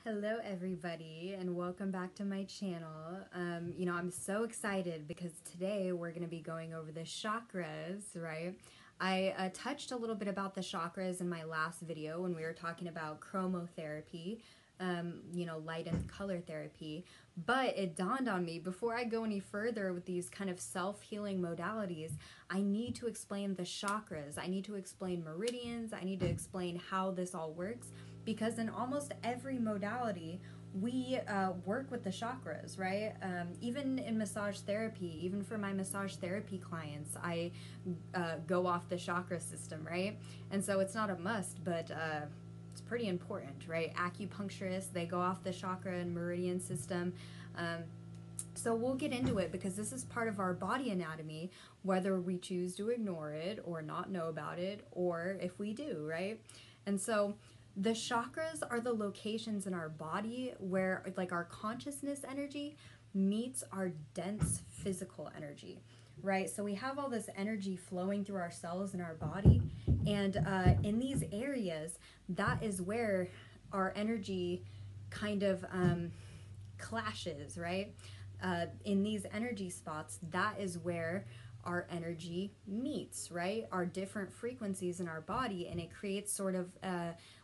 Hello everybody and welcome back to my channel. I'm so excited because today we're going to be going over the chakras, right? I touched a little bit about the chakras in my last video when we were talking about chromotherapy, light and color therapy, but it dawned on me before I go any further with these kind of self-healing modalities, I need to explain the chakras. I need to explain meridians. I need to explain how this all works, because in almost every modality we work with the chakras, right? Even in massage therapy, even for my massage therapy clients, I go off the chakra system, right? And so it's not a must, but it's pretty important, right? Acupuncturists, they go off the chakra and meridian system. So we'll get into it because this is part of our body anatomy, whether we choose to ignore it or not know about it, or if we do, right? And so the chakras are the locations in our body where like our consciousness energy meets our dense physical energy, right? So we have all this energy flowing through our cells in our body, and in these areas, that is where our energy kind of clashes, right? In these energy spots, that is where our energy meets, right? Our different frequencies in our body, and it creates sort of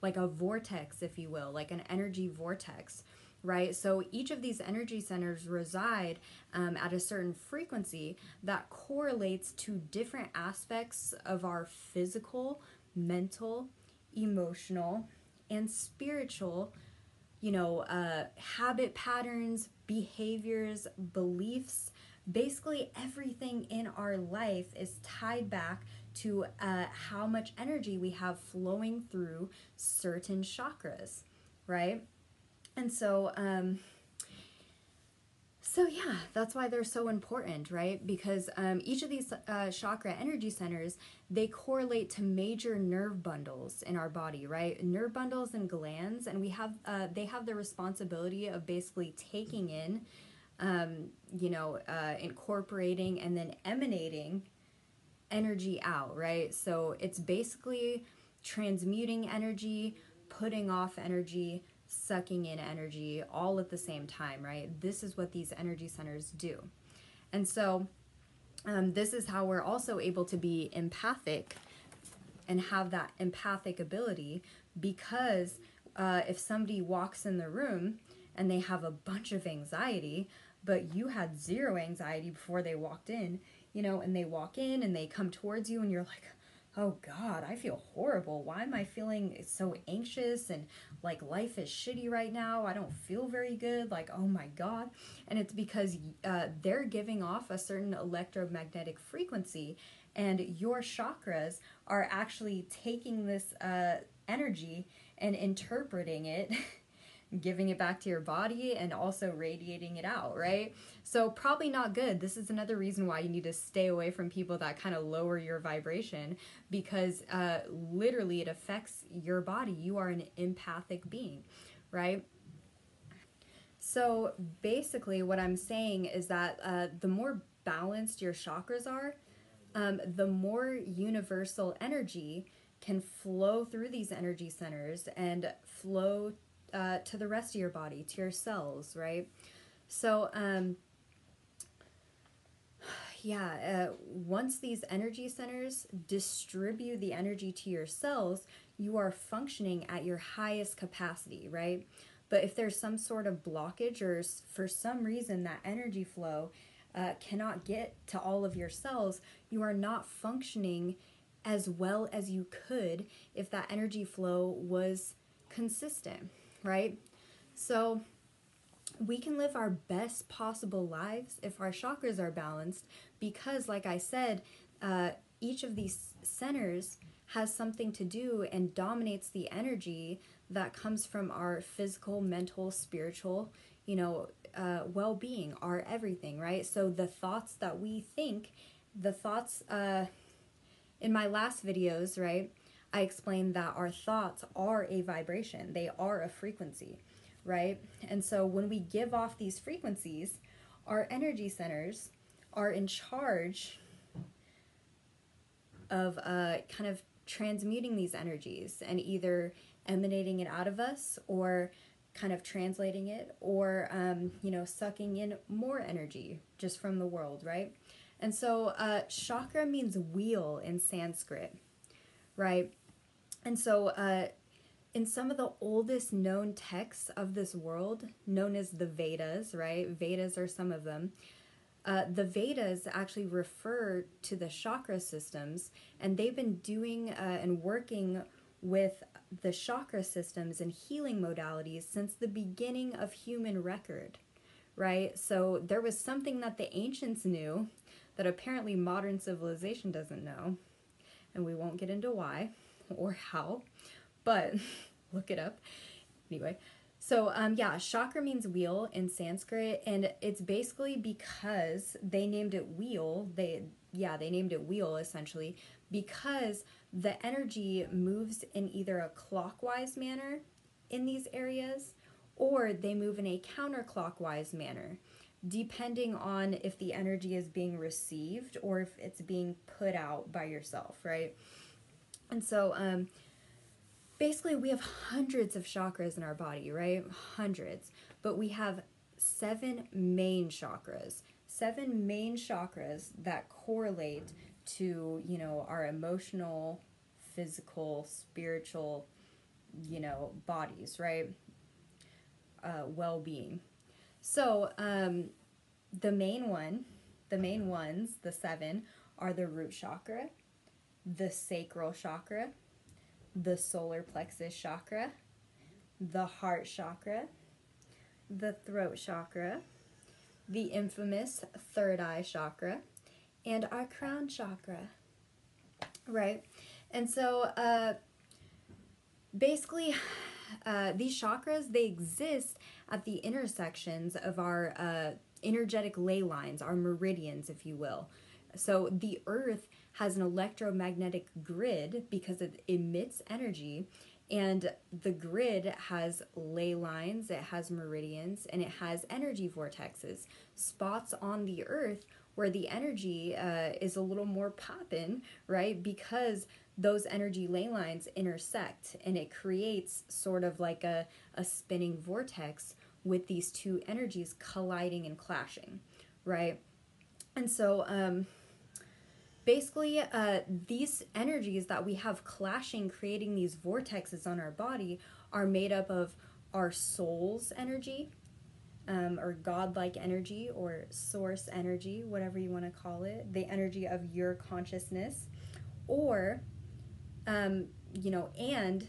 like a vortex, if you will, like an energy vortex, right? So each of these energy centers reside at a certain frequency that correlates to different aspects of our physical, mental, emotional, and spiritual habit patterns, behaviors, beliefs. Basically everything in our life is tied back to how much energy we have flowing through certain chakras, right? And so yeah, that's why they're so important, right? Because each of these chakra energy centers, they correlate to major nerve bundles in our body, right? Nerve bundles and glands, and they have the responsibility of basically taking in, incorporating and then emanating energy out, right? So it's basically transmuting energy, putting off energy, sucking in energy all at the same time, right? This is what these energy centers do. And so this is how we're also able to be empathic and have that empathic ability, because if somebody walks in the room and they have a bunch of anxiety, but you had zero anxiety before they walked in, and they walk in and they come towards you and you're like, oh God, I feel horrible. Why am I feeling so anxious and like life is shitty right now? I don't feel very good. Like, oh my God. And it's because they're giving off a certain electromagnetic frequency, and your chakras are actually taking this energy and interpreting it giving it back to your body and also radiating it out, right? So probably not good. This is another reason why you need to stay away from people that kind of lower your vibration, because literally it affects your body. You are an empathic being, right? So basically what I'm saying is that the more balanced your chakras are, the more universal energy can flow through these energy centers and flow to the rest of your body, to your cells, right? So, once these energy centers distribute the energy to your cells, you are functioning at your highest capacity, right? But if there's some sort of blockage, or for some reason that energy flow cannot get to all of your cells, you are not functioning as well as you could if that energy flow was consistent, right? So we can live our best possible lives if our chakras are balanced, because like I said, each of these centers has something to do and dominates the energy that comes from our physical, mental, spiritual, well-being, our everything, right? So the thoughts that we think, the thoughts, in my last videos, right, I explained that our thoughts are a vibration. They are a frequency, right? And so when we give off these frequencies, our energy centers are in charge of kind of transmuting these energies and either emanating it out of us or kind of translating it, or, you know, sucking in more energy just from the world, right? And so chakra means wheel in Sanskrit, right? And so in some of the oldest known texts of this world, known as the Vedas, right? Vedas are some of them. The Vedas actually refer to the chakra systems, and they've been doing and working with the chakra systems and healing modalities since the beginning of human record, right? So there was something that the ancients knew that apparently modern civilization doesn't know, and we won't get into why or how, but look it up. Anyway, so yeah, chakra means wheel in Sanskrit, and it's basically because they named it wheel. They named it wheel essentially because the energy moves in either a clockwise manner in these areas, or they move in a counterclockwise manner, depending on if the energy is being received or if it's being put out by yourself, right? And so basically we have hundreds of chakras in our body, right? Hundreds. But we have 7 main chakras. 7 main chakras that correlate to, you know, our emotional, physical, spiritual, you know, bodies, right? Well-being. So the main ones, the 7, are the root chakra, the sacral chakra, the solar plexus chakra, the heart chakra, the throat chakra, the infamous third eye chakra, and our crown chakra, right? And so basically these chakras, they exist at the intersections of our energetic ley lines, our meridians, if you will. So the earth has an electromagnetic grid because it emits energy, and the grid has ley lines, it has meridians, and it has energy vortexes, spots on the earth where the energy is a little more poppin', right? Because those energy ley lines intersect, and it creates sort of like a spinning vortex with these two energies colliding and clashing, right? And so basically, these energies that we have clashing, creating these vortexes on our body, are made up of our soul's energy, or godlike energy, or source energy, whatever you want to call it, the energy of your consciousness, or, you know, and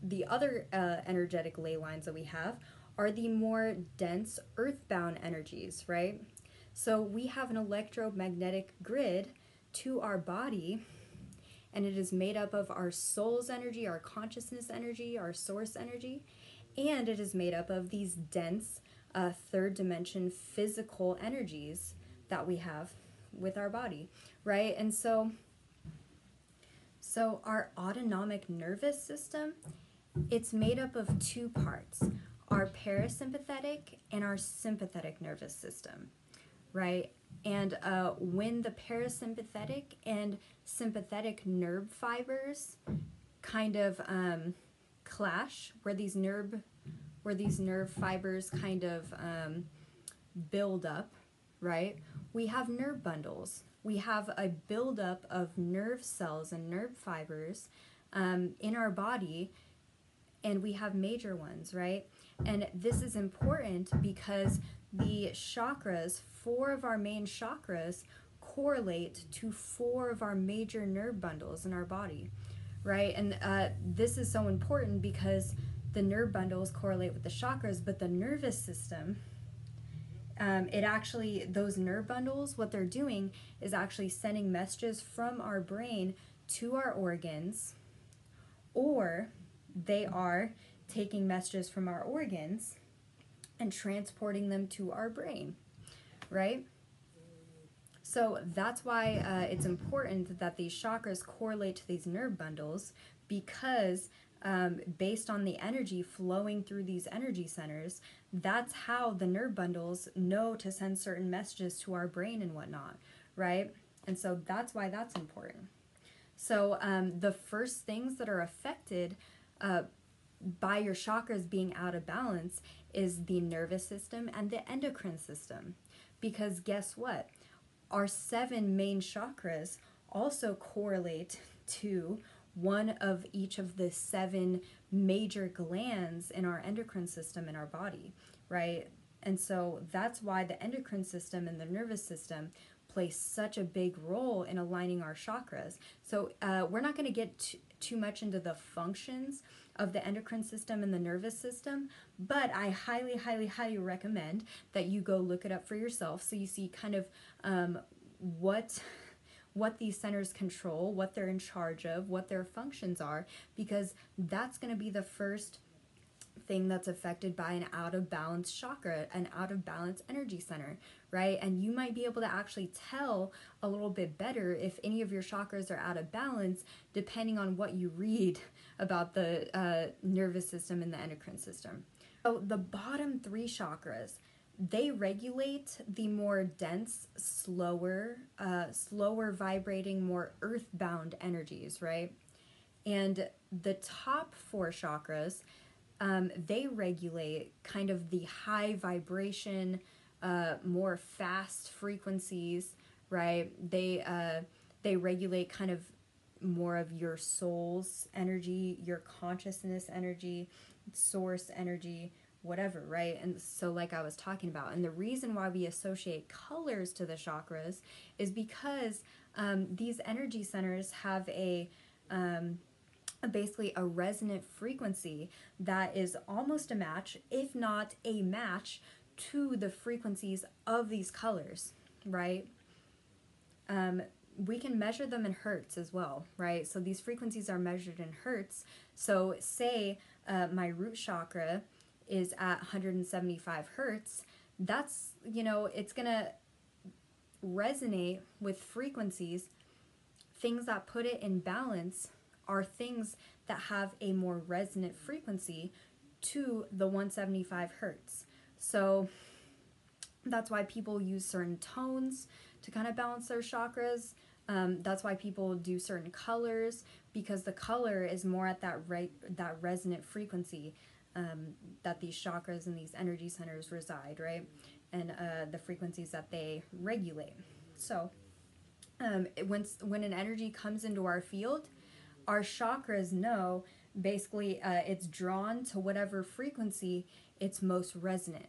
the other energetic ley lines that we have are the more dense earthbound energies, right? So we have an electromagnetic grid to our body, and it is made up of our soul's energy, our consciousness energy, our source energy, and it is made up of these dense third dimension physical energies that we have with our body, right? And so our autonomic nervous system, it's made up of 2 parts, our parasympathetic and our sympathetic nervous system, right? And when the parasympathetic and sympathetic nerve fibers kind of clash, where these nerve fibers kind of build up, right? We have nerve bundles. We have a buildup of nerve cells and nerve fibers in our body, and we have major ones, right? And this is important because the chakras, 4 of our main chakras, correlate to 4 of our major nerve bundles in our body, right? And this is so important because the nerve bundles correlate with the chakras, but the nervous system, those nerve bundles, what they're doing is actually sending messages from our brain to our organs, or they are taking messages from our organs and transporting them to our brain, right? So that's why it's important that these chakras correlate to these nerve bundles, because based on the energy flowing through these energy centers, that's how the nerve bundles know to send certain messages to our brain and whatnot, right? And so that's why that's important. So the first things that are affected by your chakras being out of balance is the nervous system and the endocrine system. Because guess what? Our 7 main chakras also correlate to one of each of the 7 major glands in our endocrine system in our body, right? And so that's why the endocrine system and the nervous system play such a big role in aligning our chakras. So we're not going to get too much into the functions of the endocrine system and the nervous system, but I highly, highly, highly recommend that you go look it up for yourself so you see kind of what these centers control, what they're in charge of, what their functions are, because that's going to be the first thing that's affected by an out of balance chakra, an out of balance energy center, right? And you might be able to actually tell a little bit better if any of your chakras are out of balance depending on what you read about the nervous system and the endocrine system. So the bottom 3 chakras, they regulate the more dense, slower vibrating, more earthbound energies, right? And the top 4 chakras, they regulate kind of the high vibration, more fast frequencies, right? They regulate kind of more of your soul's energy, your consciousness energy, source energy, whatever, right? And so like I was talking about, and the reason why we associate colors to the chakras is because these energy centers have basically a resonant frequency that is almost a match, if not a match, to the frequencies of these colors, right? We can measure them in hertz as well, right? So these frequencies are measured in hertz. So say my root chakra is at 175 hertz, that's, it's gonna resonate with frequencies. Things that put it in balance are things that have a more resonant frequency to the 175 hertz. So that's why people use certain tones to kind of balance their chakras. That's why people do certain colors, because the color is more at that resonant frequency that these chakras and these energy centers reside, right? And the frequencies that they regulate. So when an energy comes into our field, our chakras know basically it's drawn to whatever frequency it's most resonant.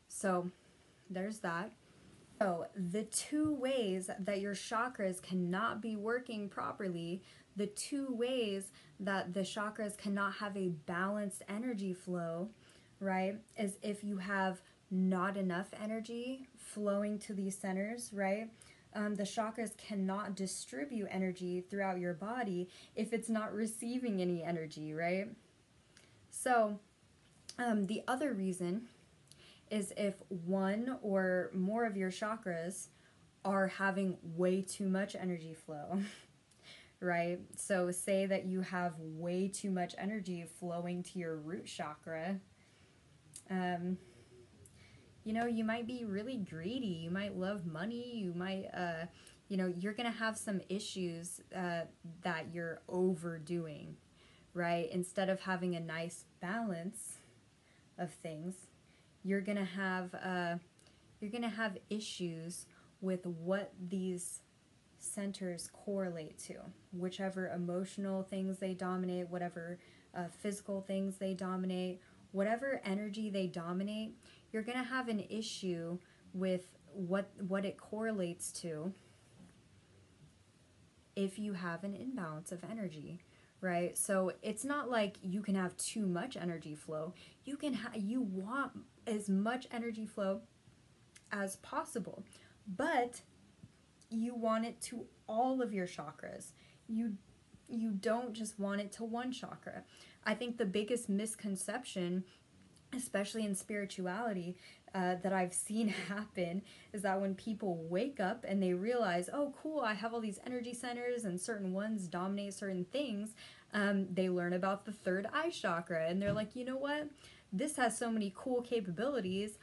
So there's that. So the 2 ways that your chakras cannot be working properly, the 2 ways that the chakras cannot have a balanced energy flow, right, is if you have not enough energy flowing to these centers, right? The chakras cannot distribute energy throughout your body if it's not receiving any energy, right? So the other reason is if one or more of your chakras are having way too much energy flow, right? So say that you have way too much energy flowing to your root chakra, you might be really greedy, you might love money, you might, you're going to have some issues that you're overdoing, right? Instead of having a nice balance of things, you're going to have issues with what these centers correlate to, whichever emotional things they dominate, whatever physical things they dominate, whatever energy they dominate. You're going to have an issue with what it correlates to if you have an imbalance of energy, right? So it's not like you can have too much energy flow. You want as much energy flow as possible, but you want it to all of your chakras. You don't just want it to one chakra. I think the biggest misconception, especially in spirituality, that I've seen happen is that when people wake up and they realize, oh cool, I have all these energy centers and certain ones dominate certain things, they learn about the third eye chakra and they're like, you know what, this has so many cool capabilities,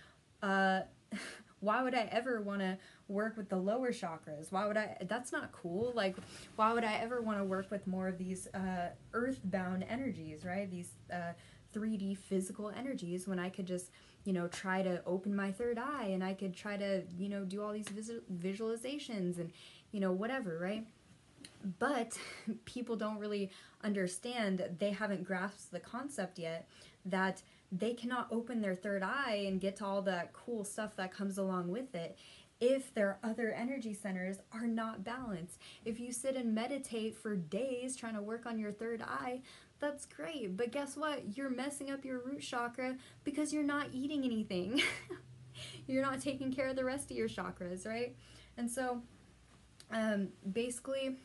Why would I ever want to work with the lower chakras? Why would I? That's not cool. Like, why would I ever want to work with more of these earthbound energies, right? These 3D physical energies, when I could just, you know, try to open my third eye, and I could try to, you know, do all these visualizations and, you know, whatever, right? But people don't really understand, they haven't grasped the concept yet, that they cannot open their third eye and get to all that cool stuff that comes along with it if their other energy centers are not balanced. If you sit and meditate for days trying to work on your third eye, that's great. But guess what? You're messing up your root chakra because you're not eating anything. You're not taking care of the rest of your chakras, right? And so, basically,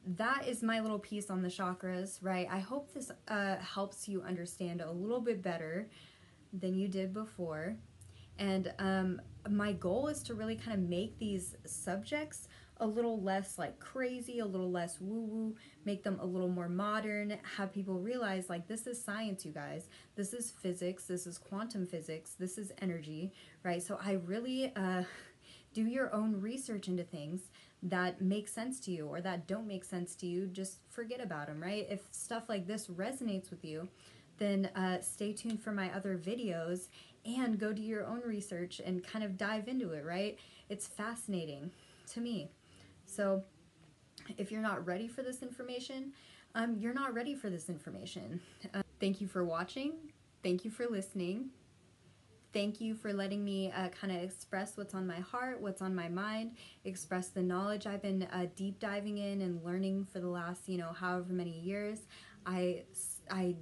that is my little piece on the chakras, right? I hope this helps you understand a little bit better than you did before. And my goal is to really kind of make these subjects a little less like crazy, a little less woo-woo, make them a little more modern, have people realize like this is science, you guys. This is physics, this is quantum physics, this is energy, right? So I really do your own research into things that make sense to you or that don't make sense to you. Just forget about them, right? If stuff like this resonates with you, then stay tuned for my other videos and go do your own research and kind of dive into it, right? It's fascinating to me. So if you're not ready for this information, you're not ready for this information. Thank you for watching. Thank you for listening. Thank you for letting me kind of express what's on my heart, what's on my mind, express the knowledge I've been deep diving in and learning for the last, you know, however many years. I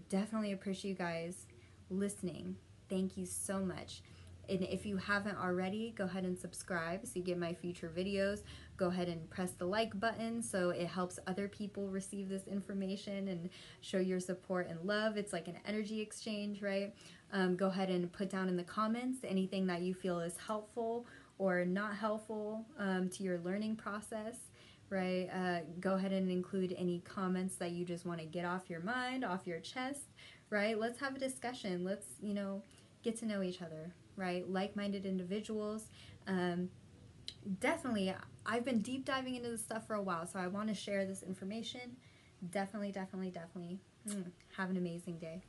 definitely appreciate you guys listening. Thank you so much. And if you haven't already, go ahead and subscribe so you get my future videos. Go ahead and press the like button so it helps other people receive this information and show your support and love. It's like an energy exchange, right? Go ahead and put down in the comments anything that you feel is helpful or not helpful to your learning process, right? Go ahead and include any comments that you just want to get off your mind, off your chest, right? Let's have a discussion. Let's, you know, get to know each other, right? Like-minded individuals. Definitely, I've been deep diving into this stuff for a while, so I want to share this information. Definitely. Have an amazing day.